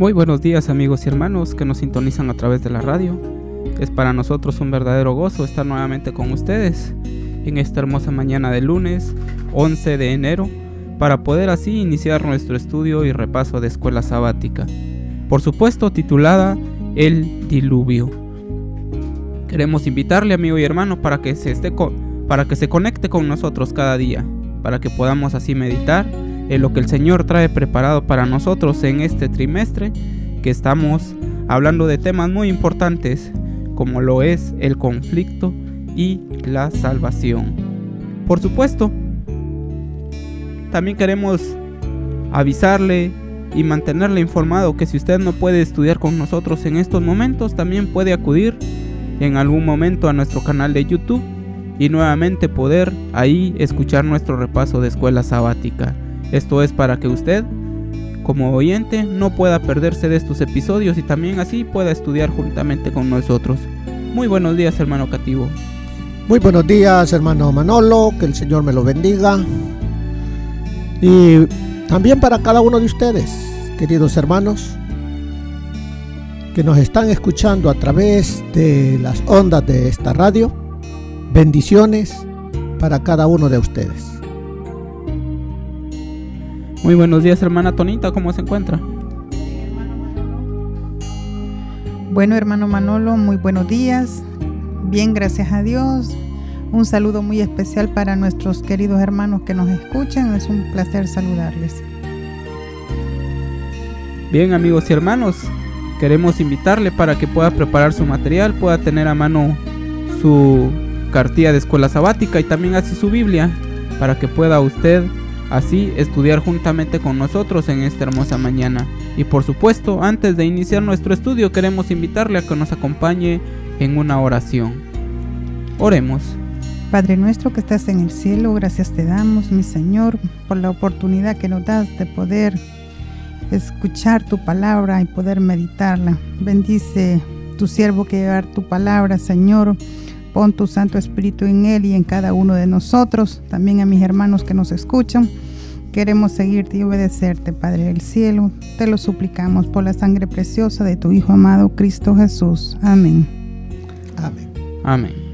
Muy buenos días, amigos y hermanos que nos sintonizan a través de la radio. Es para nosotros un verdadero gozo estar nuevamente con ustedes en esta hermosa mañana de lunes 11 de enero para poder así iniciar nuestro estudio y repaso de escuela sabática, por supuesto titulada El Diluvio. Queremos invitarle, amigo y hermano, para que se conecte con nosotros cada día, para que podamos así meditar en lo que el Señor trae preparado para nosotros en este trimestre, que estamos hablando de temas muy importantes como lo es el conflicto y la salvación. Por supuesto, también queremos avisarle y mantenerle informado que si usted no puede estudiar con nosotros en estos momentos, también puede acudir en algún momento a nuestro canal de YouTube y nuevamente poder ahí escuchar nuestro repaso de escuela sabática. Esto es para que usted, como oyente, no pueda perderse de estos episodios y también así pueda estudiar juntamente con nosotros. Muy buenos días, hermano Cativo. Muy buenos días, hermano Manolo, que el Señor me lo bendiga. Y también para cada uno de ustedes, queridos hermanos, que nos están escuchando a través de las ondas de esta radio. Bendiciones para cada uno de ustedes. Muy buenos días, hermana Tonita, ¿cómo se encuentra? Bueno, hermano Manolo, muy buenos días. Bien, gracias a Dios. Un saludo muy especial para nuestros queridos hermanos que nos escuchan. Es un placer saludarles. Bien, amigos y hermanos, queremos invitarle para que pueda preparar su material, pueda tener a mano su cartilla de escuela sabática y también así su Biblia, para que pueda usted así estudiar juntamente con nosotros en esta hermosa mañana. Y por supuesto, antes de iniciar nuestro estudio, queremos invitarle a que nos acompañe en una oración. Oremos. Padre nuestro que estás en el cielo, gracias te damos, mi Señor, por la oportunidad que nos das de poder escuchar tu palabra y poder meditarla. Bendice tu siervo que llevar tu palabra, Señor. Pon tu Santo Espíritu en él y en cada uno de nosotros, también a mis hermanos que nos escuchan. Queremos seguirte y obedecerte, Padre del cielo. Te lo suplicamos por la sangre preciosa de tu Hijo amado, Cristo Jesús. Amén. Amén. Amén.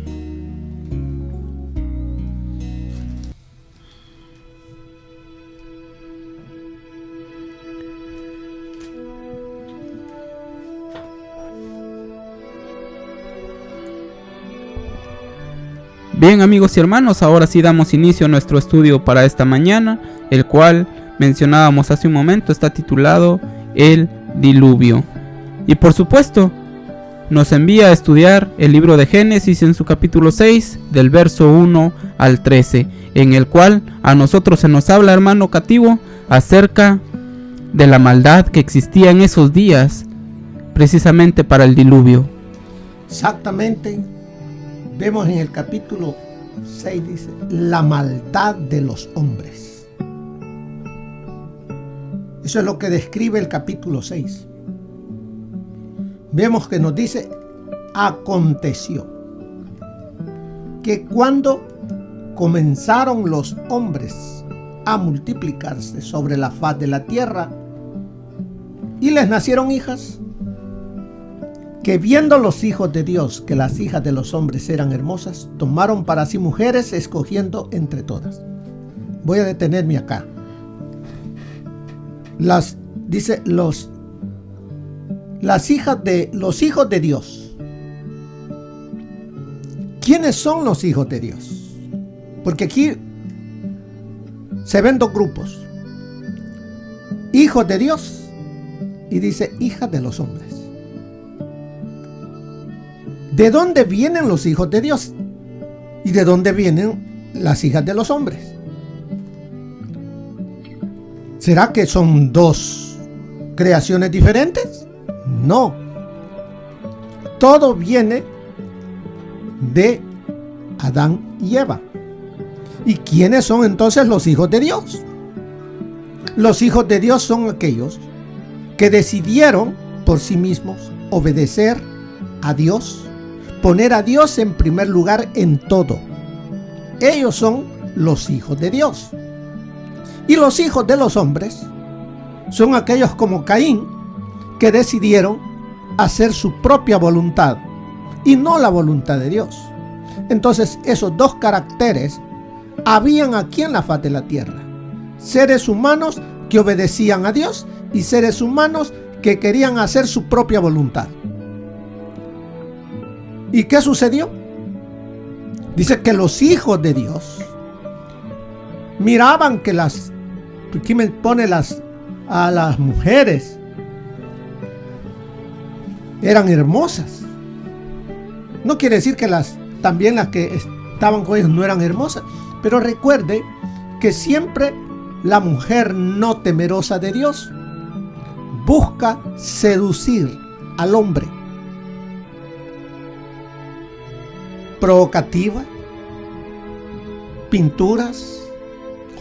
Bien, amigos y hermanos, ahora sí damos inicio a nuestro estudio para esta mañana, el cual mencionábamos hace un momento, está titulado El Diluvio. Y por supuesto, nos envía a estudiar el libro de Génesis en su capítulo 6, del verso 1 al 13, en el cual a nosotros se nos habla, hermano Cativo, acerca de la maldad que existía en esos días, precisamente para el diluvio. Exactamente. Vemos en el capítulo 6, dice, la maldad de los hombres. Eso es lo que describe el capítulo 6. Vemos que nos dice, aconteció que cuando comenzaron los hombres a multiplicarse sobre la faz de la tierra y les nacieron hijas, que viendo los hijos de Dios que las hijas de los hombres eran hermosas, tomaron para sí mujeres, escogiendo entre todas. Voy a detenerme acá. Las hijas de los hijos de Dios. ¿Quiénes son los hijos de Dios? Porque aquí se ven dos grupos: hijos de Dios y dice hijas de los hombres. ¿De dónde vienen los hijos de Dios? ¿Y de dónde vienen las hijas de los hombres? ¿Será que son dos creaciones diferentes? No. Todo viene de Adán y Eva. ¿Y quiénes son entonces los hijos de Dios? Los hijos de Dios son aquellos que decidieron por sí mismos obedecer a Dios, poner a Dios en primer lugar en todo. Ellos son los hijos de Dios. Y los hijos de los hombres son aquellos como Caín, que decidieron hacer su propia voluntad y no la voluntad de Dios. Entonces, esos dos caracteres habían aquí en la faz de la tierra: seres humanos que obedecían a Dios y seres humanos que querían hacer su propia voluntad. ¿Y qué sucedió? Dice que los hijos de Dios miraban que aquí me pone a las mujeres eran hermosas. No quiere decir que también las que estaban con ellos no eran hermosas, pero recuerde que siempre la mujer no temerosa de Dios busca seducir al hombre. Provocativa, pinturas,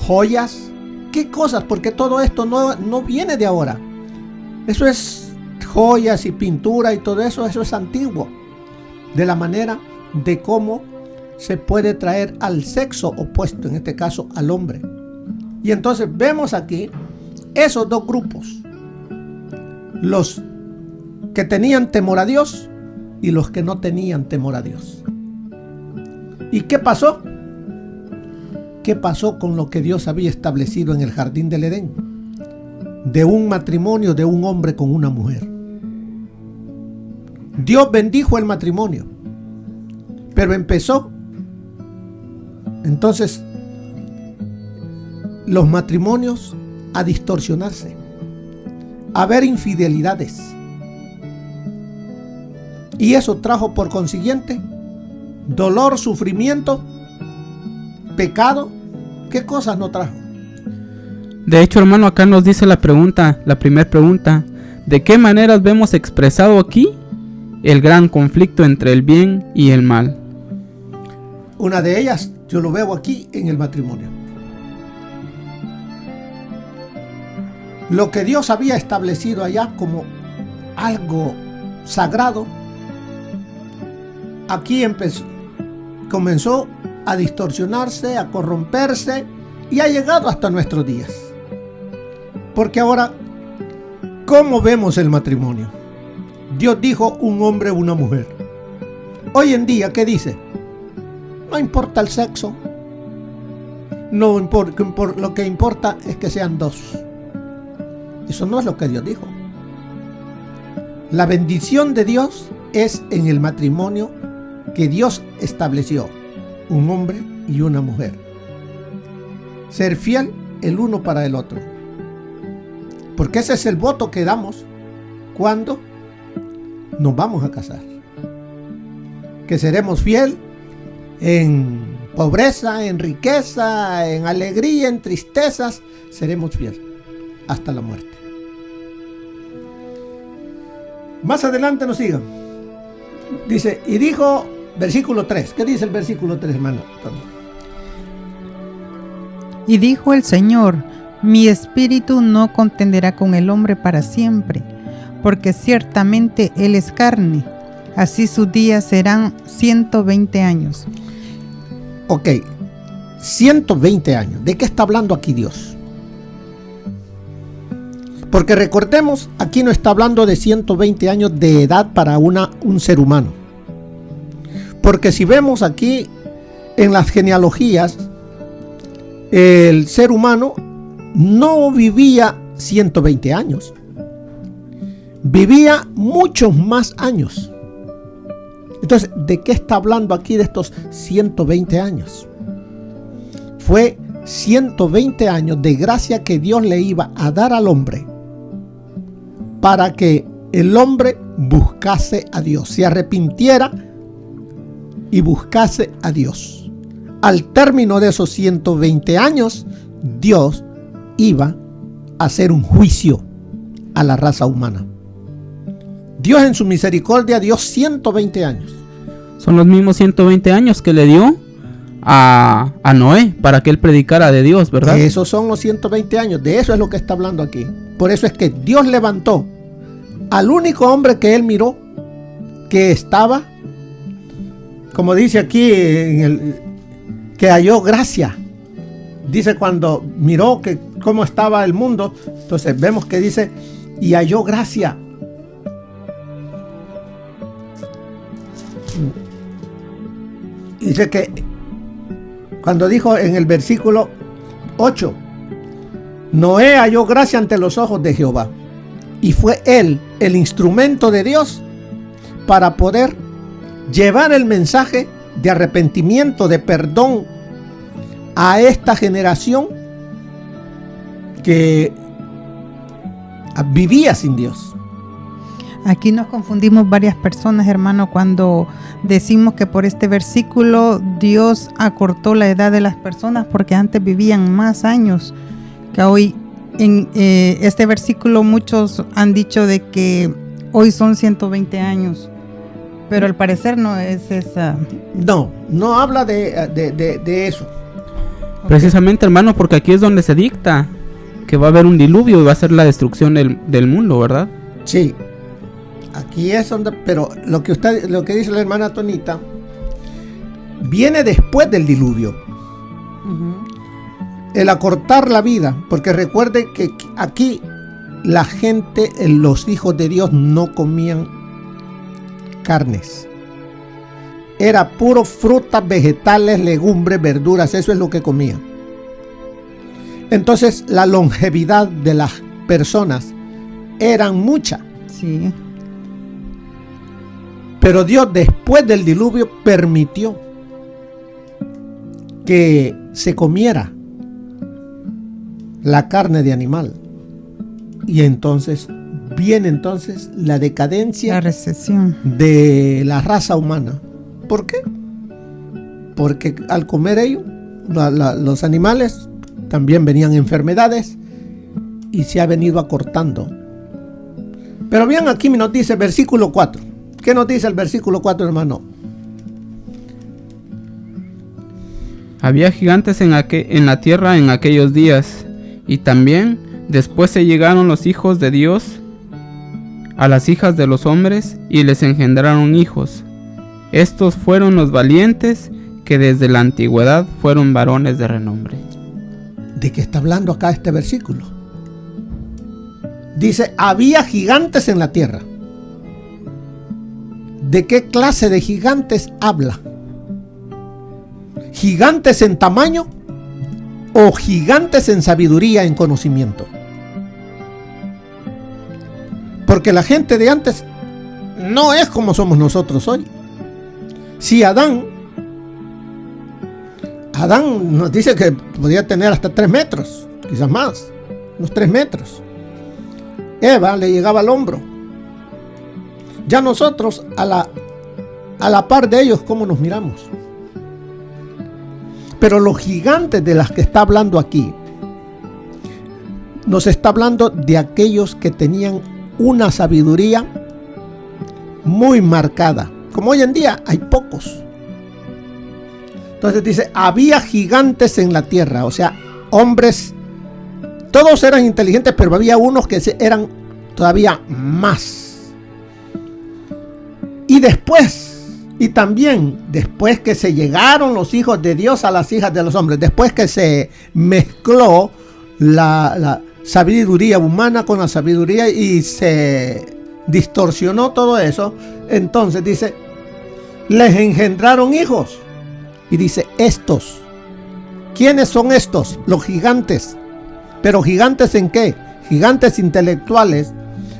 joyas, ¿qué cosas? Porque todo esto no viene de ahora. Eso es joyas y pintura y todo eso es antiguo. De la manera de cómo se puede traer al sexo opuesto, en este caso al hombre. Y entonces vemos aquí esos dos grupos: los que tenían temor a Dios y los que no tenían temor a Dios. ¿Y qué pasó? ¿Qué pasó con lo que Dios había establecido en el jardín del Edén? De un matrimonio de un hombre con una mujer. Dios bendijo el matrimonio, pero empezó entonces los matrimonios a distorsionarse, a haber infidelidades. Y eso trajo por consiguiente dolor, sufrimiento, pecado. ¿Qué cosas no trajo? De hecho, hermano, acá nos dice la primera pregunta: ¿de qué maneras vemos expresado aquí el gran conflicto entre el bien y el mal? Una de ellas yo lo veo aquí en el matrimonio. Lo que Dios había establecido allá como algo sagrado, aquí comenzó a distorsionarse, a corromperse y ha llegado hasta nuestros días. Porque ahora, ¿cómo vemos el matrimonio? Dios dijo un hombre, una mujer. Hoy en día, ¿qué dice? No importa el sexo. No importa, lo que importa es que sean dos. Eso no es lo que Dios dijo. La bendición de Dios es en el matrimonio que Dios estableció: un hombre y una mujer. Ser fiel el uno para el otro. Porque ese es el voto que damos cuando nos vamos a casar. Que seremos fiel en pobreza, en riqueza, en alegría, en tristezas. Seremos fiel hasta la muerte. Más adelante nos sigan. Dice, y dijo, versículo 3. ¿Qué dice el versículo 3, hermano? Y dijo el Señor: mi espíritu no contenderá con el hombre para siempre, porque ciertamente él es carne. Así sus días serán 120 años. Ok, 120 años. ¿De qué está hablando aquí Dios? Porque recordemos, aquí no está hablando de 120 años de edad para un ser humano. Porque si vemos aquí en las genealogías, el ser humano no vivía 120 años. Vivía muchos más años. Entonces, ¿de qué está hablando aquí de estos 120 años? Fue 120 años de gracia que Dios le iba a dar al hombre para que el hombre buscase a Dios, se arrepintiera y buscase a Dios. Al término de esos 120 años, Dios iba a hacer un juicio a la raza humana. Dios en su misericordia dio 120 años. Son los mismos 120 años que le dio a Noé para que él predicara de Dios, ¿verdad? Esos son los 120 años. De eso es lo que está hablando aquí. Por eso es que Dios levantó al único hombre que él miró, que estaba, como dice aquí, que halló gracia. Dice cuando miró que cómo estaba el mundo, entonces vemos que dice, y halló gracia Dice que cuando dijo en el versículo 8, Noé halló gracia ante los ojos de Jehová, y fue él el instrumento de Dios para poder llevar el mensaje de arrepentimiento, de perdón a esta generación que vivía sin Dios. Aquí nos confundimos varias personas, hermano, cuando decimos que por este versículo Dios acortó la edad de las personas porque antes vivían más años que hoy. En este versículo muchos han dicho de que hoy son 120 años, pero al parecer no es esa. No habla de eso. Precisamente, hermano, porque aquí es donde se dicta que va a haber un diluvio y va a ser la destrucción del mundo, ¿verdad? Sí. Aquí es donde, pero lo que dice la hermana Tonita viene después del diluvio. El acortar la vida, porque recuerde que aquí la gente, los hijos de Dios no comían carnes. Era puro frutas, vegetales, legumbres, verduras, eso es lo que comían. Entonces la longevidad de las personas eran mucha. Sí. Pero Dios después del diluvio permitió que se comiera la carne de animal. Y entonces viene la decadencia, la recesión de la raza humana. ¿Por qué? Porque al comer ellos, los animales, también venían enfermedades y se ha venido acortando. Pero bien, aquí nos dice versículo 4. ¿Qué nos dice el versículo 4, hermano? Había gigantes en la tierra en aquellos días, y también después se llegaron los hijos de Dios a las hijas de los hombres y les engendraron hijos. Estos fueron los valientes que desde la antigüedad fueron varones de renombre. ¿De qué está hablando acá este versículo? Dice, había gigantes en la tierra. ¿De qué clase de gigantes habla? ¿Gigantes en tamaño o gigantes en sabiduría, en conocimiento? Porque la gente de antes no es como somos nosotros hoy. Si Adán nos dice que podía tener hasta 3 metros, quizás más, unos 3 metros. Eva le llegaba al hombro. Ya nosotros a la par de ellos, ¿cómo nos miramos? Pero los gigantes de las que está hablando aquí, nos está hablando de aquellos que tenían una sabiduría muy marcada. Como hoy en día hay pocos. Entonces dice, había gigantes en la tierra, o sea, hombres, todos eran inteligentes, pero había unos que eran todavía más. Y también después que se llegaron los hijos de Dios a las hijas de los hombres, después que se mezcló la sabiduría humana con la sabiduría y se distorsionó todo eso, entonces dice, les engendraron hijos. Y dice, estos. ¿Quiénes son estos? Los gigantes. ¿Pero gigantes en qué? Gigantes intelectuales.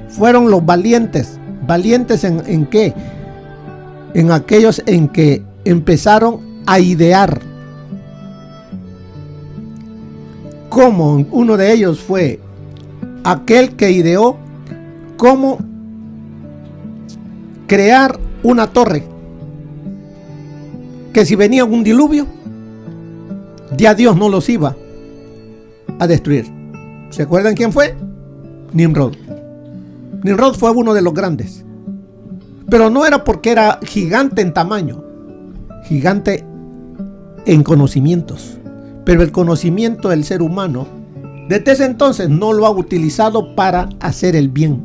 Fueron los valientes. ¿Valientes en qué? En aquellos en que empezaron a idear. Como uno de ellos fue aquel que ideó cómo crear una torre, que si venía un diluvio, ya Dios no los iba a destruir. ¿Se acuerdan quién fue? Nimrod. Nimrod fue uno de los grandes, pero no era porque era gigante en tamaño, gigante en conocimientos. Pero el conocimiento del ser humano desde ese entonces no lo ha utilizado para hacer el bien,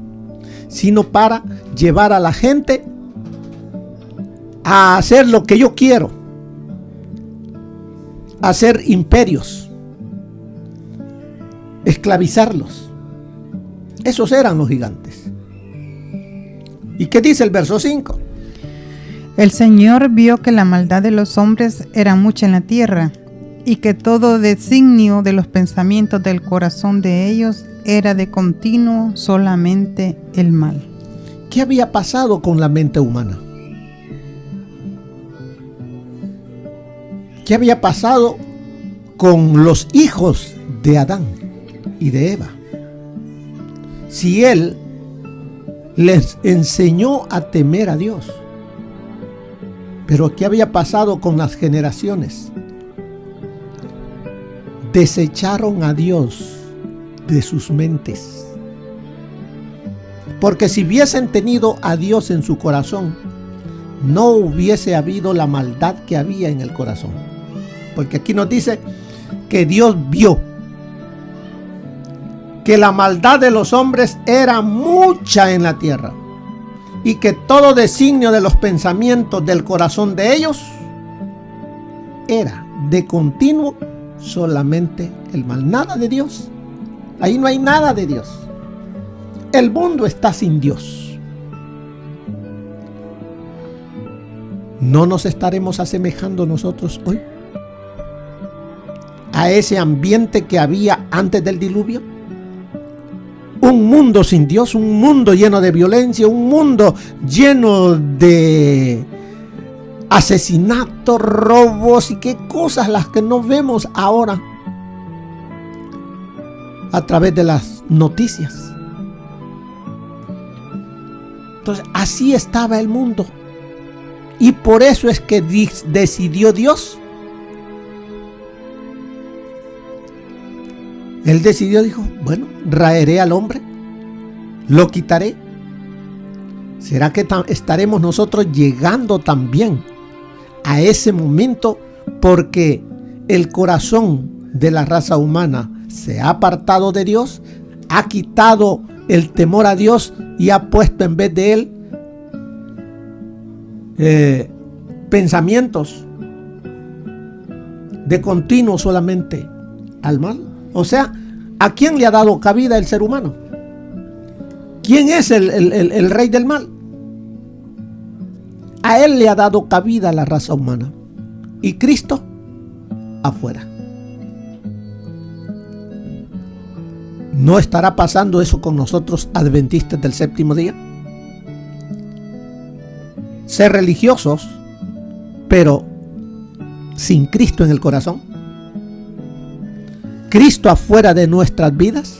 sino para llevar a la gente a hacer lo que yo quiero, hacer imperios, esclavizarlos. Esos eran los gigantes. ¿Y qué dice el verso 5? El Señor vio que la maldad de los hombres era mucha en la tierra, y que todo designio de los pensamientos del corazón de ellos era de continuo solamente el mal. ¿Qué había pasado con la mente humana? ¿Qué había pasado con los hijos de Adán y de Eva? Si Él les enseñó a temer a Dios, pero ¿qué había pasado con las generaciones? Desecharon a Dios de sus mentes. Porque si hubiesen tenido a Dios en su corazón, no hubiese habido la maldad que había en el corazón. Porque aquí nos dice que Dios vio que la maldad de los hombres era mucha en la tierra, y que todo designio de los pensamientos del corazón de ellos era de continuo solamente el mal. Nada de Dios. Ahí no hay nada de Dios. El mundo está sin Dios. ¿No nos estaremos asemejando nosotros hoy a ese ambiente que había antes del diluvio? Un mundo sin Dios, un mundo lleno de violencia, un mundo lleno de asesinatos, robos y qué cosas las que no vemos ahora a través de las noticias. Entonces, así estaba el mundo. Y por eso es que decidió Dios. Él decidió, dijo, bueno, raeré al hombre, lo quitaré. ¿Será que estaremos nosotros llegando también a ese momento? Porque el corazón de la raza humana se ha apartado de Dios, ha quitado el temor a Dios y ha puesto en vez de él pensamientos de continuo solamente al mal. O sea, ¿a quién le ha dado cabida el ser humano? ¿Quién es el rey del mal? A él le ha dado cabida la raza humana. Y Cristo afuera. ¿No estará pasando eso con nosotros adventistas del séptimo día? Ser religiosos, pero sin Cristo en el corazón. Cristo afuera de nuestras vidas.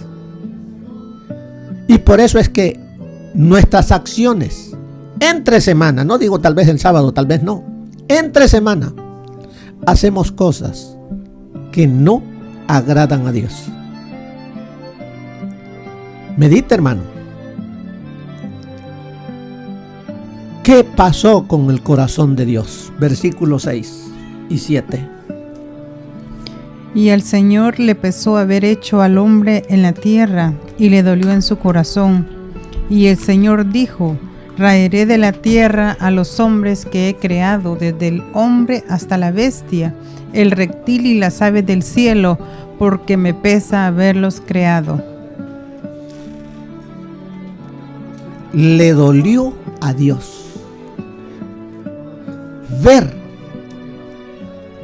Y por eso es que nuestras acciones entre semana, no digo tal vez el sábado, tal vez no, entre semana hacemos cosas que no agradan a Dios. Medita, hermano. ¿Qué pasó con el corazón de Dios? Versículos 6 y 7. Y al Señor le pesó haber hecho al hombre en la tierra, y le dolió en su corazón. Y el Señor dijo: raeré de la tierra a los hombres que he creado, desde el hombre hasta la bestia, el reptil y las aves del cielo, porque me pesa haberlos creado. Le dolió a Dios ver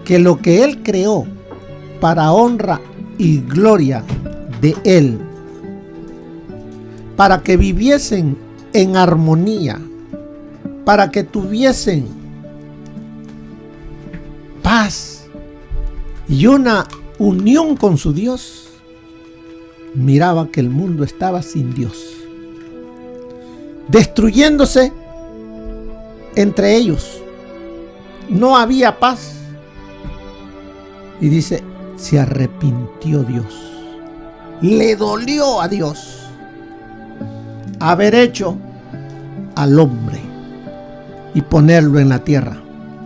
que lo que Él creó para honra y gloria de Él, para que viviesen en armonía, para que tuviesen paz y una unión con su Dios, miraba que el mundo estaba sin Dios, destruyéndose entre ellos. No había paz. Y dice, se arrepintió Dios. Le dolió a Dios haber hecho al hombre y ponerlo en la tierra.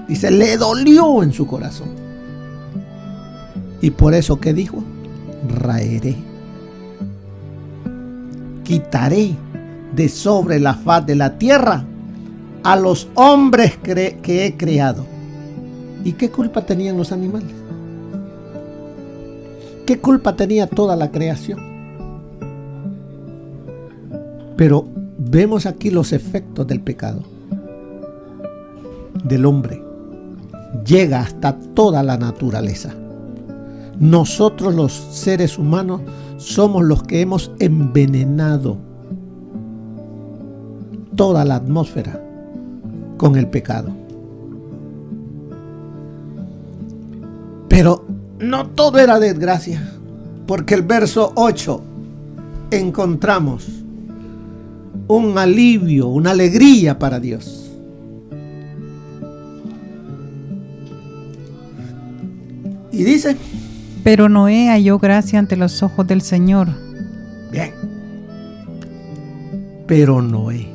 Dice, le dolió en su corazón. Y por eso, ¿qué dijo? Raeré. Quitaré de sobre la faz de la tierra a los hombres que he creado. ¿Y qué culpa tenían los animales? ¿Qué culpa tenía toda la creación? Pero vemos aquí los efectos del pecado. del hombre llega hasta toda la naturaleza. Nosotros los seres humanos somos los que hemos envenenado toda la atmósfera con el pecado. Pero no todo era desgracia, porque el verso 8 encontramos un alivio, una alegría para Dios. Y dice: pero Noé halló gracia ante los ojos del Señor. Bien. Pero Noé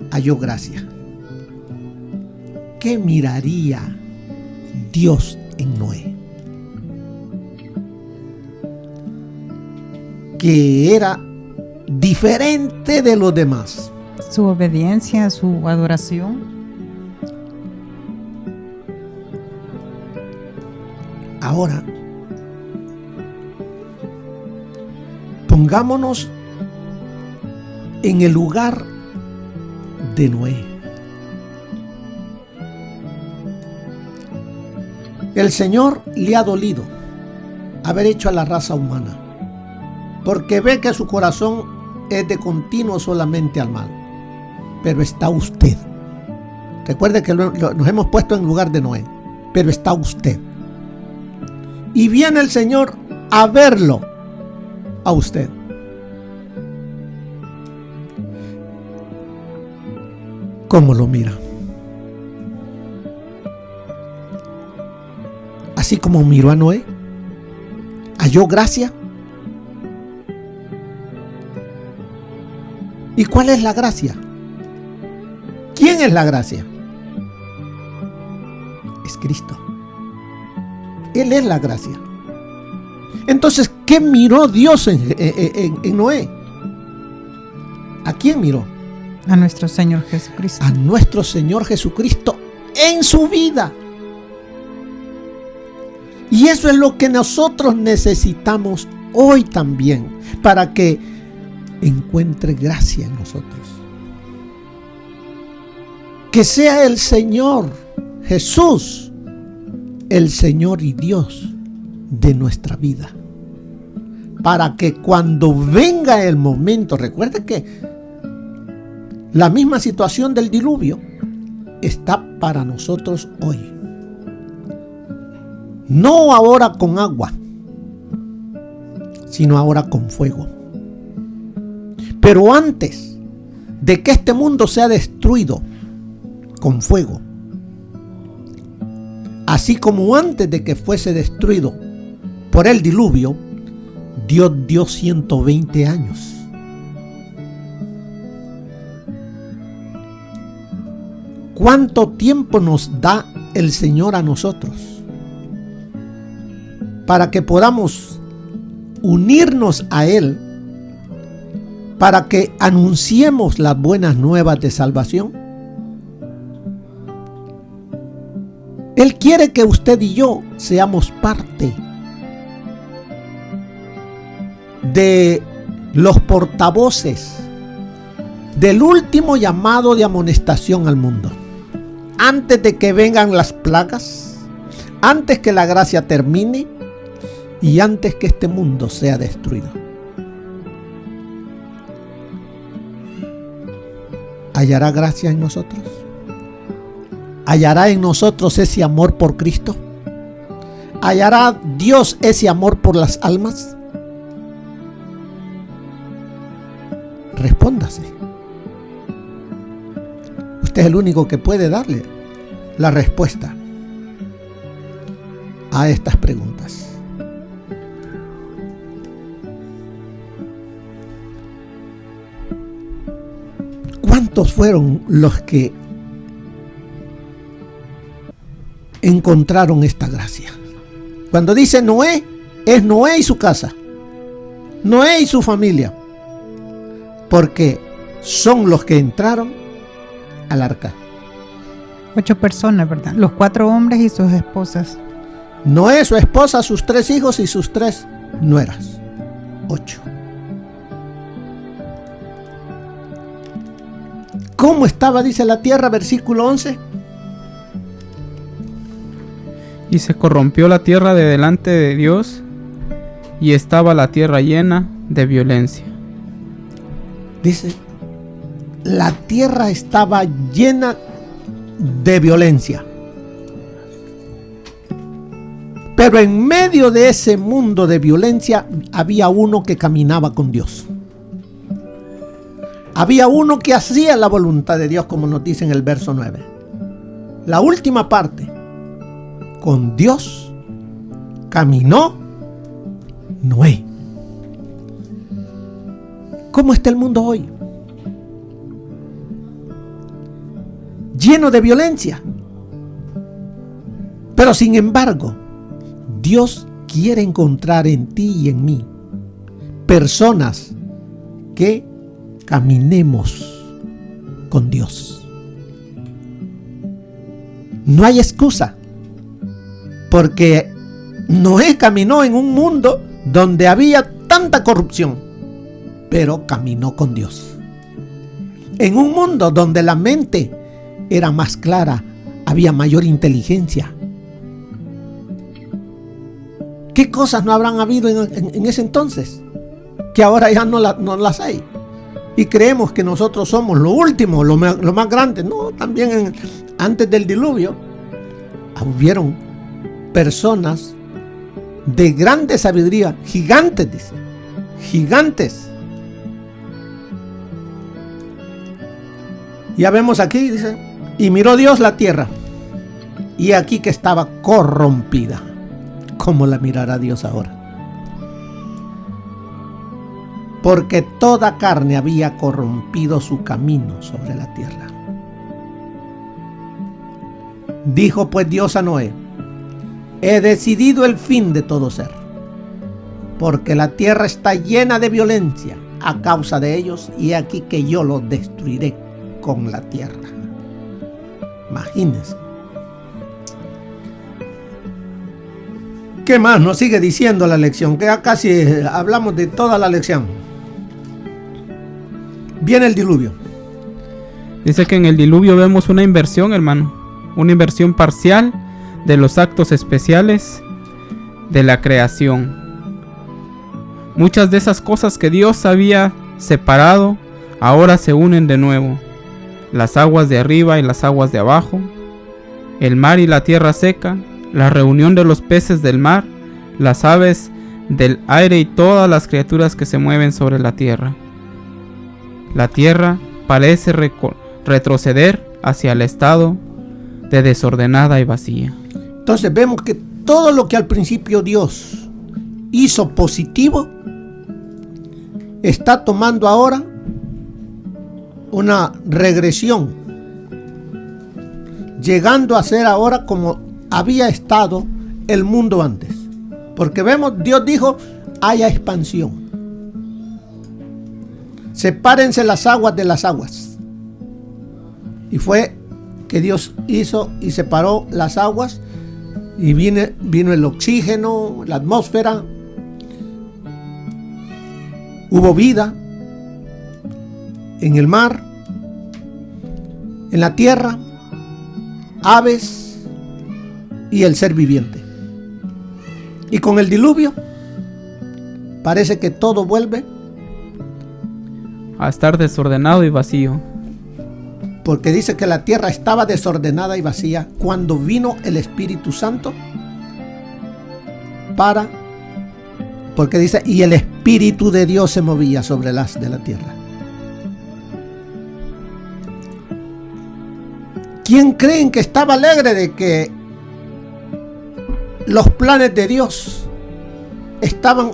halló gracia. ¿Qué miraría Dios en Noé? Que era diferente de los demás. Su obediencia, su adoración. Ahora, pongámonos en el lugar de Noé. El Señor le ha dolido haber hecho a la raza humana, porque ve que su corazón es de continuo solamente al mal. Pero está usted. Recuerde que nos hemos puesto en lugar de Noé. Pero está usted. Y viene el Señor a verlo a usted. ¿Cómo lo mira? Así como miró a Noé. ¿Halló gracia? ¿Y cuál es la gracia? ¿Quién es la gracia? Es Cristo. Él es la gracia. Entonces, ¿qué miró Dios en Noé? ¿A quién miró? A nuestro Señor Jesucristo. A nuestro Señor Jesucristo en su vida. Y eso es lo que nosotros necesitamos hoy también, para que encuentre gracia en nosotros. Que sea el Señor Jesús el Señor y Dios de nuestra vida, para que cuando venga el momento, recuerde que la misma situación del diluvio está para nosotros hoy. No ahora con agua, sino ahora con fuego. Pero antes de que este mundo sea destruido con fuego, así como antes de que fuese destruido por el diluvio, Dios dio 120 años. ¿Cuánto tiempo nos da el Señor a nosotros para que podamos unirnos a Él, para que anunciemos las buenas nuevas de salvación? Él quiere que usted y yo seamos parte de los portavoces del último llamado de amonestación al mundo. Antes de que vengan las plagas, antes que la gracia termine y antes que este mundo sea destruido. ¿Hallará gracia en nosotros? ¿Hallará en nosotros ese amor por Cristo? ¿Hallará Dios ese amor por las almas? Respóndase. Usted es el único que puede darle la respuesta a estas preguntas. ¿Cuántos fueron los que encontraron esta gracia? Cuando dice Noé, es Noé y su casa, Noé y su familia, porque son los que entraron al arca. 8 personas, ¿verdad? Los 4 hombres y sus esposas. Noé, su esposa, sus 3 hijos y sus 3 nueras. 8. ¿Cómo estaba, dice la tierra, versículo 11? Y se corrompió la tierra de delante de Dios, y estaba la tierra llena de violencia. Dice, la tierra estaba llena de violencia. Pero en medio de ese mundo de violencia había uno que caminaba con Dios. Había uno que hacía la voluntad de Dios, como nos dice en el verso 9. La última parte. Con Dios caminó Noé. ¿Cómo está el mundo hoy? Lleno de violencia. Pero sin embargo, Dios quiere encontrar en ti y en mí personas que caminemos con Dios. No hay excusa, porque Noé caminó en un mundo donde había tanta corrupción, pero caminó con Dios. En un mundo donde la mente era más clara, había mayor inteligencia. ¿Qué cosas no habrán habido en ese entonces? Que ahora ya no las hay. Y creemos que nosotros somos lo último, lo más grande. No, también antes del diluvio hubieron personas de grande sabiduría, gigantes, dice, gigantes. Ya vemos aquí, dice, y miró Dios la tierra, y aquí que estaba corrompida. ¿Cómo la mirará Dios ahora? Porque toda carne había corrompido su camino sobre la tierra. Dijo pues Dios a Noé: he decidido el fin de todo ser, porque la tierra está llena de violencia a causa de ellos, y aquí que yo los destruiré con la tierra. Imagínense. ¿Qué más nos sigue diciendo la lección? Que ya casi hablamos de toda la lección. Viene el diluvio. Dice que en el diluvio vemos una inversión, hermano. Una inversión parcial de los actos especiales de la creación. Muchas de esas cosas que Dios había separado ahora se unen de nuevo. Las aguas de arriba y las aguas de abajo, el mar y la tierra seca, la reunión de los peces del mar, las aves del aire y todas las criaturas que se mueven sobre la tierra. La tierra parece retroceder hacia el estado de desordenada y vacía. Entonces vemos que todo lo que al principio Dios hizo positivo está tomando ahora una regresión, llegando a ser ahora como había estado el mundo antes. Porque vemos, Dios dijo, haya expansión. Sepárense las aguas de las aguas. Y fue que Dios hizo y separó las aguas, y vino el oxígeno, la atmósfera, hubo vida en el mar, en la tierra, aves y el ser viviente. Y con el diluvio parece que todo vuelve a estar desordenado y vacío. Porque dice que la tierra estaba desordenada y vacía cuando vino el Espíritu Santo porque dice, y el Espíritu de Dios se movía sobre el haz de la tierra. ¿Quién creen que estaba alegre de que los planes de Dios estaban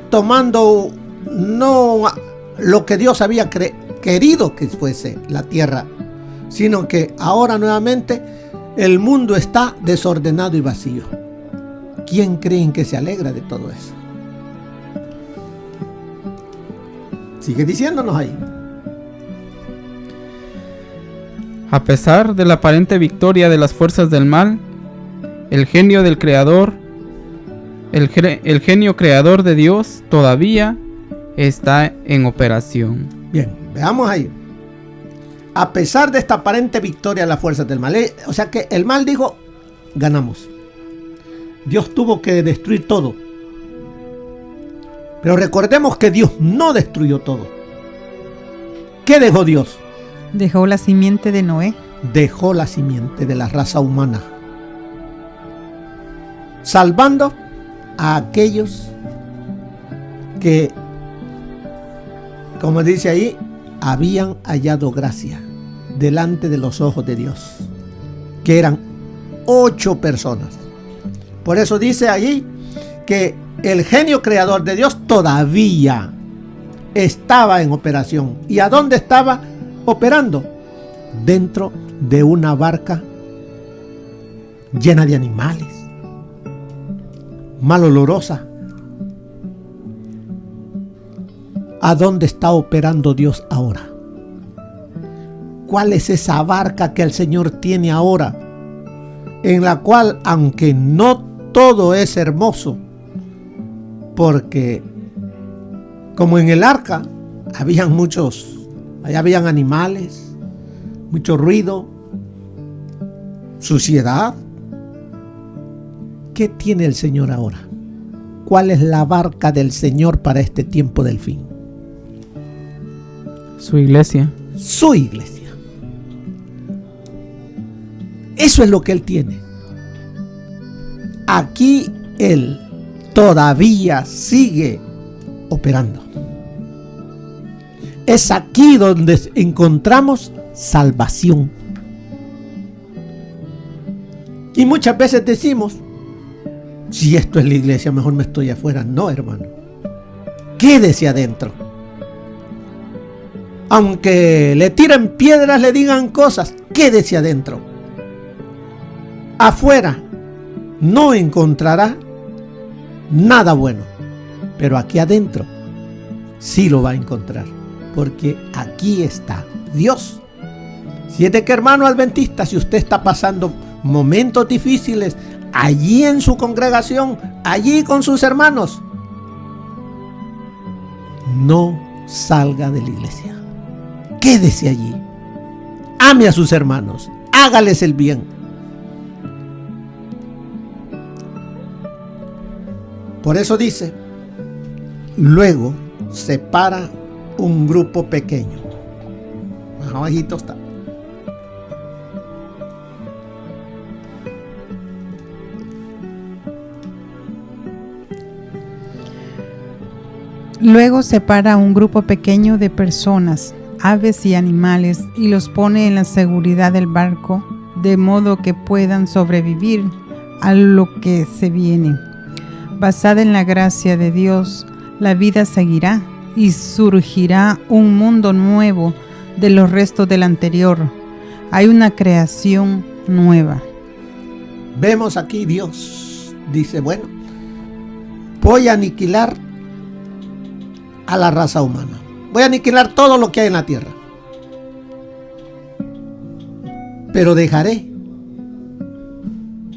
tomando no lo que Dios había querido que fuese la tierra, sino que ahora nuevamente el mundo está desordenado y vacío? ¿Quién creen que se alegra de todo eso? Sigue diciéndonos ahí. A pesar de la aparente victoria de las fuerzas del mal, el genio del creador, el genio creador de Dios todavía está en operación. Bien, veamos ahí. a pesar de esta aparente victoria de las fuerzas del mal. O sea que el mal dijo, ganamos. Dios tuvo que destruir todo. Pero recordemos que Dios no destruyó todo. ¿Qué dejó Dios? Dejó la simiente de Noé. Dejó la simiente de la raza humana, salvando a aquellos que, como dice ahí, habían hallado gracia delante de los ojos de Dios, que eran 8 personas. Por eso dice allí que el genio creador de Dios todavía estaba en operación. ¿Y a dónde estaba operando? Dentro de una barca llena de animales, malolorosa. ¿A dónde está operando Dios ahora? ¿Cuál es esa barca que el Señor tiene ahora? En la cual, aunque no todo es hermoso, porque como en el arca habían allá habían animales, mucho ruido, suciedad. ¿Qué tiene el Señor ahora? ¿Cuál es la barca del Señor para este tiempo del fin? Su iglesia. Su iglesia. Eso es lo que Él tiene. Aquí Él todavía sigue operando. Es aquí donde encontramos salvación. Y muchas veces decimos, si esto es la iglesia, mejor me estoy afuera. No, hermano. Quédese adentro. Aunque le tiren piedras, le digan cosas, quédese adentro. Afuera no encontrará nada bueno, pero aquí adentro sí lo va a encontrar, porque aquí está Dios. Si es de que, hermano adventista, si usted está pasando momentos difíciles allí en su congregación, allí con sus hermanos, no salga de la iglesia. Quédese allí. Ame a sus hermanos. Hágales el bien. Por eso dice, luego separa un grupo pequeño. Más abajito está. Luego separa un grupo pequeño de personas, aves y animales, y los pone en la seguridad del barco, de modo que puedan sobrevivir a lo que se viene. Basada en la gracia de Dios, la vida seguirá y surgirá un mundo nuevo de los restos del anterior. Hay una creación nueva. Vemos aquí Dios dice, bueno, voy a aniquilar a la raza humana. Voy a aniquilar todo lo que hay en la tierra. Pero dejaré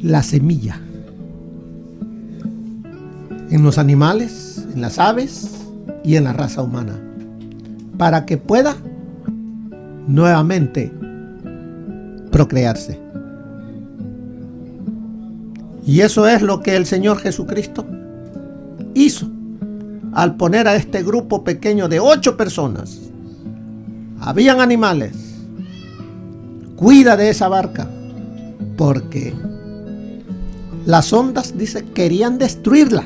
la semilla en los animales, en las aves y en la raza humana, para que pueda nuevamente procrearse. Y eso es lo que el Señor Jesucristo hizo al poner a este grupo pequeño de 8 personas. Habían animales. Cuida de esa barca, porque las ondas, dice, querían destruirla,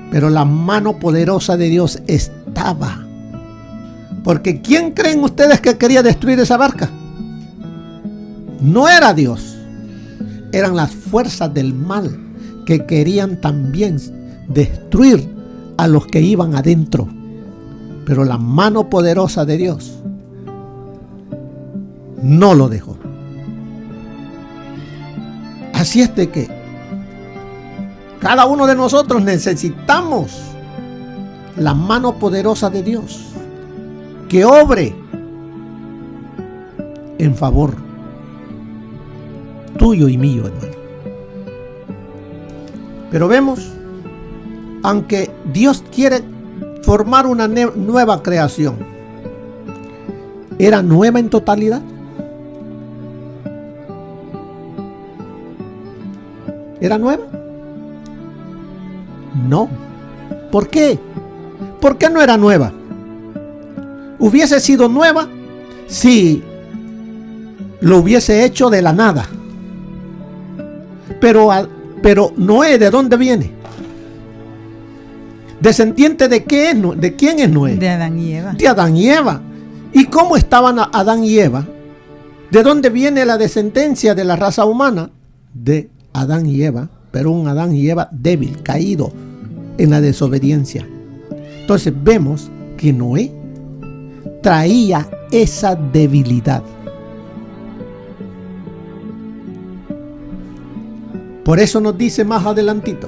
pero la mano poderosa de Dios estaba. Porque ¿quién creen ustedes que quería destruir esa barca? No era Dios. Eran las fuerzas del mal que querían también destruir a los que iban adentro. Pero la mano poderosa de Dios no lo dejó. Así es de que cada uno de nosotros necesitamos la mano poderosa de Dios que obre en favor tuyo y mío, hermano. Pero vemos, aunque Dios quiere formar una nueva creación, ¿era nueva en totalidad? ¿Era nueva? No. ¿Por qué? ¿Por qué no era nueva? Hubiese sido nueva si lo hubiese hecho de la nada. Pero Noé, ¿de dónde viene? ¿Descendiente de qué es? ¿De quién es Noé? De Adán y Eva. De Adán y Eva. ¿Y cómo estaban Adán y Eva? ¿De dónde viene la descendencia de la raza humana? De Adán y Eva, pero un Adán y Eva débil, caído en la desobediencia. Entonces vemos que Noé traía esa debilidad. Por eso nos dice más adelantito.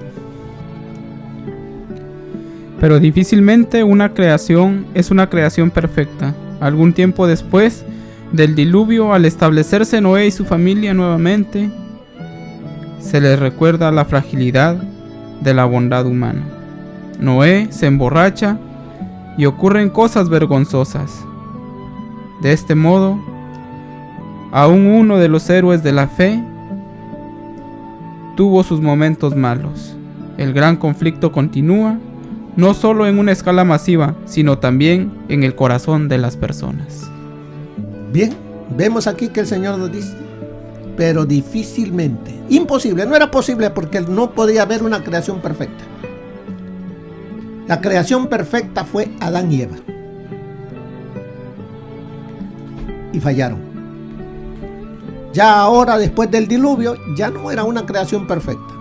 Pero difícilmente una creación es una creación perfecta. Algún tiempo después del diluvio, al establecerse Noé y su familia nuevamente, se les recuerda la fragilidad de la bondad humana. Noé se emborracha y ocurren cosas vergonzosas. De este modo, aún uno de los héroes de la fe tuvo sus momentos malos. El gran conflicto continúa, no solo en una escala masiva, sino también en el corazón de las personas. Bien, vemos aquí que el Señor nos dice, pero difícilmente, imposible, no era posible porque no podía haber una creación perfecta. La creación perfecta fue Adán y Eva. Y fallaron. Ya ahora, después del diluvio, ya no era una creación perfecta.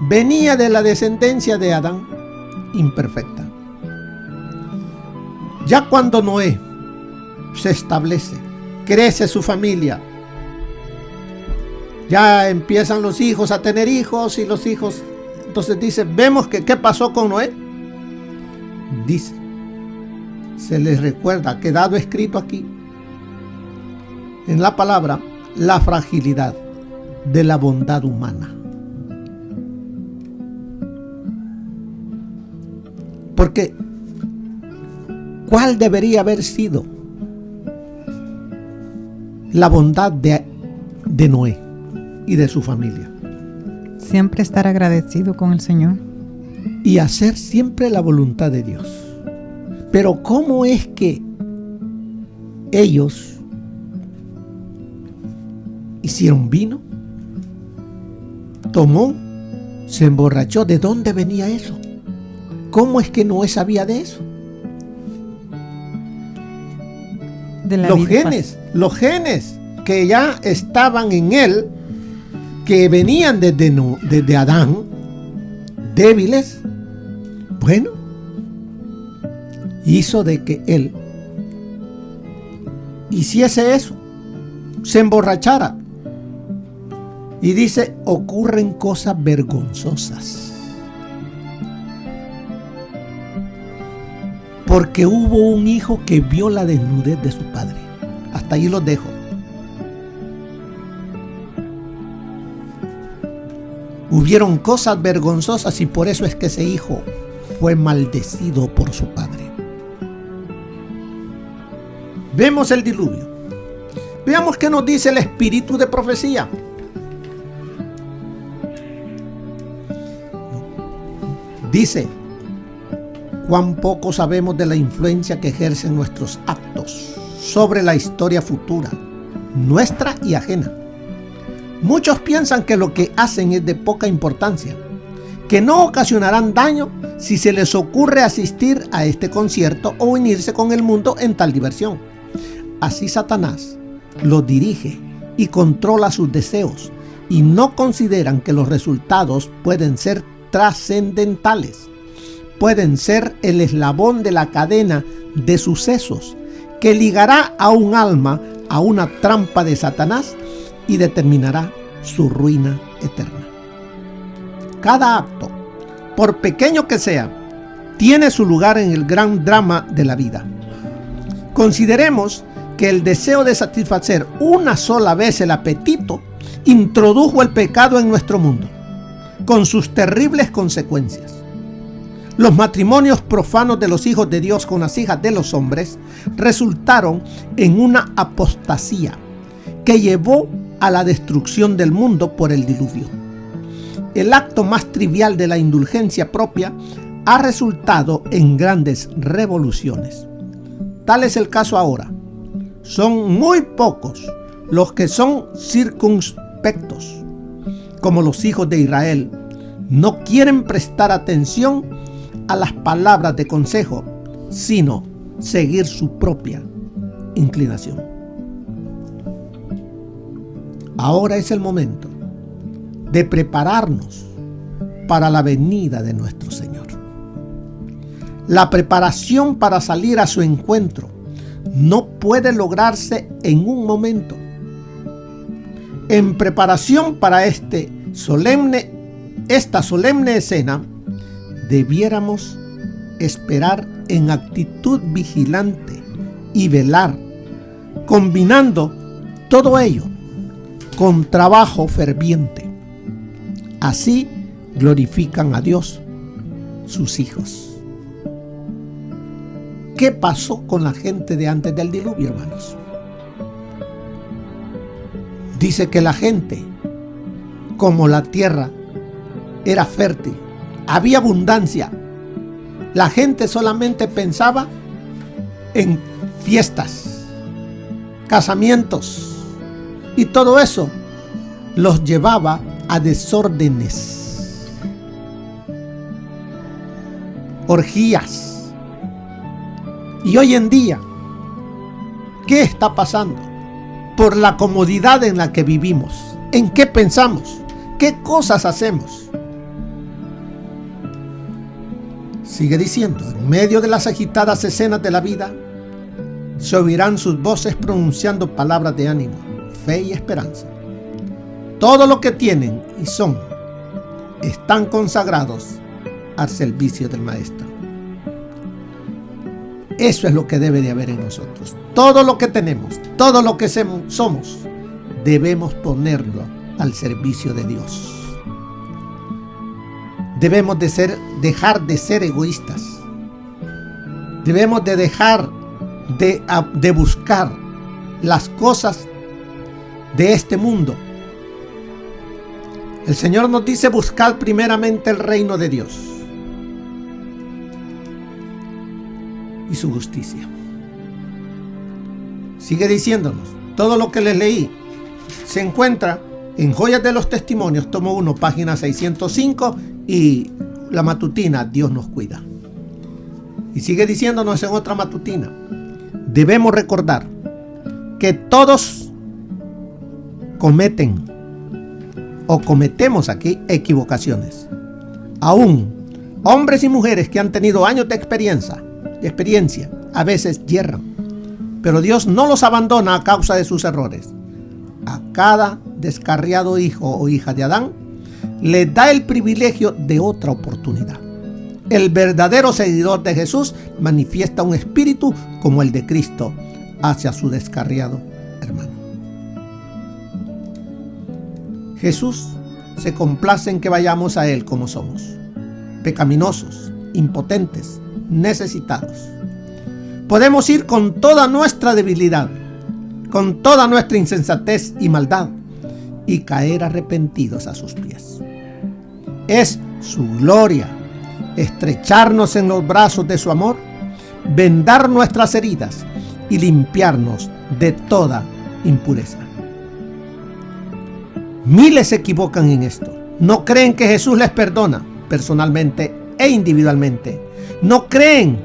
Venía de la descendencia de Adán, imperfecta. Ya cuando Noé se establece, crece su familia, ya empiezan los hijos a tener hijos y los hijos, entonces dice, vemos que ¿qué pasó con Noé? Dice, se les recuerda, ha quedado escrito aquí en la palabra, la fragilidad de la bondad humana. Porque ¿cuál debería haber sido la bondad de Noé y de su familia? Siempre estar agradecido con el Señor. Y hacer siempre la voluntad de Dios. Pero ¿cómo es que ellos hicieron vino? Tomó, se emborrachó. ¿De dónde venía eso? ¿Cómo es que Noé sabía de eso? De la los genes que ya estaban en él, que venían desde Adán, débiles, bueno, hizo de que él hiciese eso, se emborrachara. Y dice, ocurren cosas vergonzosas. Porque hubo un hijo que vio la desnudez de su padre. Hasta ahí los dejo. Hubieron cosas vergonzosas y por eso es que ese hijo fue maldecido por su padre. Vemos el diluvio. Veamos qué nos dice el espíritu de profecía. Dice, cuán poco sabemos de la influencia que ejercen nuestros actos sobre la historia futura, nuestra y ajena. Muchos piensan que lo que hacen es de poca importancia, que no ocasionarán daño si se les ocurre asistir a este concierto o unirse con el mundo en tal diversión. Así Satanás los dirige y controla sus deseos y no consideran que los resultados pueden ser trascendentales. Pueden ser el eslabón de la cadena de sucesos que ligará a un alma a una trampa de Satanás y determinará su ruina eterna. Cada acto, por pequeño que sea, tiene su lugar en el gran drama de la vida. Consideremos que el deseo de satisfacer una sola vez el apetito introdujo el pecado en nuestro mundo, con sus terribles consecuencias. Los matrimonios profanos de los hijos de Dios con las hijas de los hombres resultaron en una apostasía que llevó a la destrucción del mundo por el diluvio. El acto más trivial de la indulgencia propia ha resultado en grandes revoluciones. Tal es el caso ahora. Son muy pocos los que son circunspectos, como los hijos de Israel. No quieren prestar atención a las palabras de consejo, sino seguir su propia inclinación. Ahora es el momento de prepararnos para la venida de nuestro Señor. La preparación para salir a su encuentro no puede lograrse en un momento. En preparación para esta solemne escena, debiéramos esperar en actitud vigilante y velar, combinando todo ello con trabajo ferviente. Así glorifican a Dios sus hijos. ¿Qué pasó con la gente de antes del diluvio, hermanos? Dice que la gente, como la tierra era fértil, había abundancia, la gente solamente pensaba en fiestas, casamientos, y todo eso los llevaba a desórdenes, orgías. Y hoy en día, ¿qué está pasando? Por la comodidad en la que vivimos, ¿en qué pensamos? ¿Qué cosas hacemos? Sigue diciendo, en medio de las agitadas escenas de la vida, se oirán sus voces pronunciando palabras de ánimo, fe y esperanza. Todo lo que tienen y son, están consagrados al servicio del Maestro. Eso es lo que debe de haber en nosotros. Todo lo que tenemos, todo lo que somos, debemos ponerlo al servicio de Dios. Debemos dejar de ser egoístas. Debemos de dejar de buscar las cosas de este mundo. El Señor nos dice: buscad primeramente el reino de Dios y su justicia. Sigue diciéndonos, todo lo que les leí se encuentra en Joyas de los Testimonios, tomo 1, página 605, y la matutina, Dios nos cuida. Y sigue diciéndonos en otra matutina, debemos recordar que todos cometemos aquí equivocaciones. Aún hombres y mujeres que han tenido años de experiencia, a veces yerran, pero Dios no los abandona a causa de sus errores. A cada descarriado hijo o hija de Adán le da el privilegio de otra oportunidad. El verdadero seguidor de Jesús manifiesta un espíritu como el de Cristo hacia su descarriado hermano. Jesús se complace en que vayamos a Él como somos, pecaminosos, impotentes, necesitados. Podemos ir con toda nuestra debilidad, con toda nuestra insensatez y maldad, y caer arrepentidos a sus pies. Es su gloria estrecharnos en los brazos de su amor, vendar nuestras heridas y limpiarnos de toda impureza. Miles se equivocan en esto. No creen que Jesús les perdona personalmente e individualmente. No creen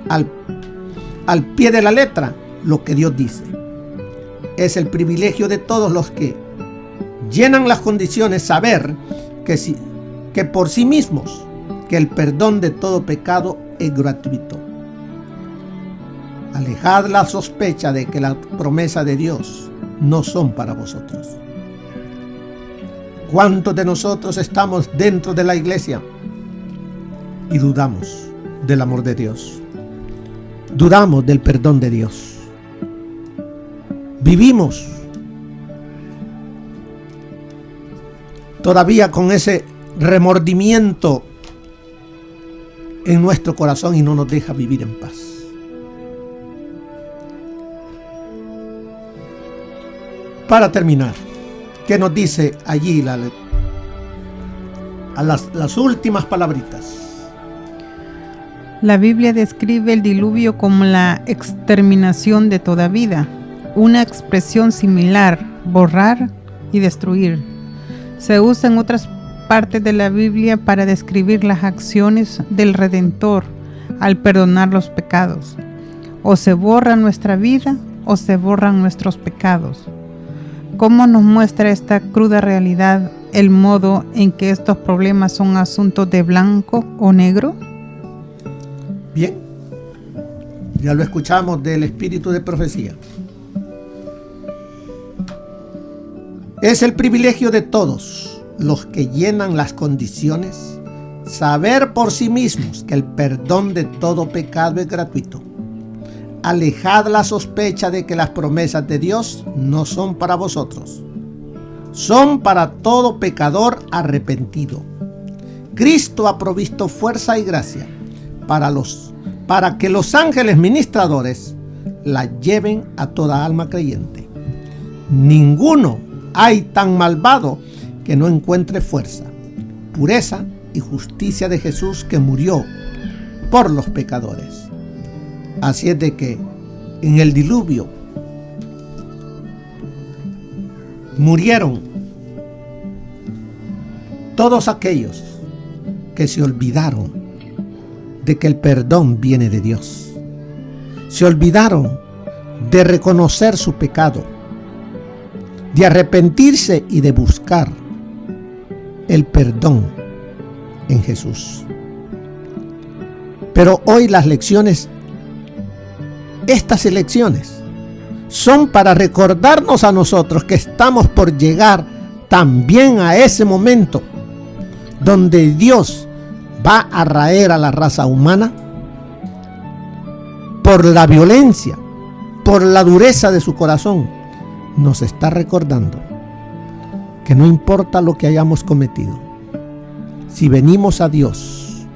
al pie de la letra lo que Dios dice. Es el privilegio de todos los que llenan las condiciones saber que por sí mismos que el perdón de todo pecado es gratuito. Alejad la sospecha de que la promesa de Dios no son para vosotros. ¿Cuántos de nosotros estamos dentro de la iglesia y dudamos del amor de Dios? Dudamos del perdón de Dios. Vivimos todavía con ese remordimiento en nuestro corazón y no nos deja vivir en paz. Para terminar, ¿qué nos dice allí las últimas palabritas? La Biblia describe el diluvio como la exterminación de toda vida, una expresión similar, borrar y destruir. Se usa en otras partes de la Biblia para describir las acciones del Redentor al perdonar los pecados. O se borra nuestra vida o se borran nuestros pecados. ¿Cómo nos muestra esta cruda realidad el modo en que estos problemas son asuntos de blanco o negro? Bien, ya lo escuchamos del espíritu de profecía. Es el privilegio de todos los que llenan las condiciones saber por sí mismos que el perdón de todo pecado es gratuito. Alejad la sospecha de que las promesas de Dios no son para vosotros. Son para todo pecador arrepentido. Cristo ha provisto fuerza y gracia para que los ángeles ministradores la lleven a toda alma creyente. Ninguno hay tan malvado que no encuentre fuerza, pureza y justicia de Jesús, que murió por los pecadores. Así es de que en el diluvio murieron todos aquellos que se olvidaron de que el perdón viene de Dios. Se olvidaron de reconocer su pecado, de arrepentirse y de buscar el perdón en Jesús. Pero hoy estas lecciones son para recordarnos a nosotros que estamos por llegar también a ese momento donde Dios va a raer a la raza humana por la violencia, por la dureza de su corazón. Nos está recordando que no importa lo que hayamos cometido, si venimos a Dios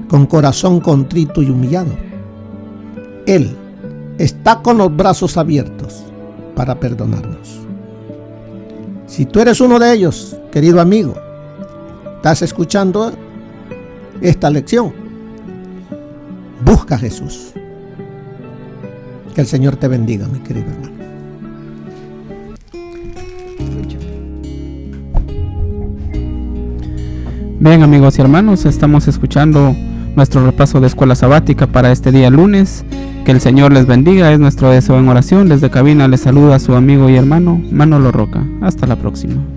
con corazón contrito y humillado, Él está con los brazos abiertos para perdonarnos. Si tú eres uno de ellos, querido amigo, estás escuchando esta lección, busca a Jesús. Que el Señor te bendiga, mi querido hermano. Bien, amigos y hermanos, estamos escuchando nuestro repaso de escuela sabática para este día lunes. Que el Señor les bendiga, es nuestro deseo en oración. Desde cabina les saluda a su amigo y hermano Manolo Roca. Hasta la próxima.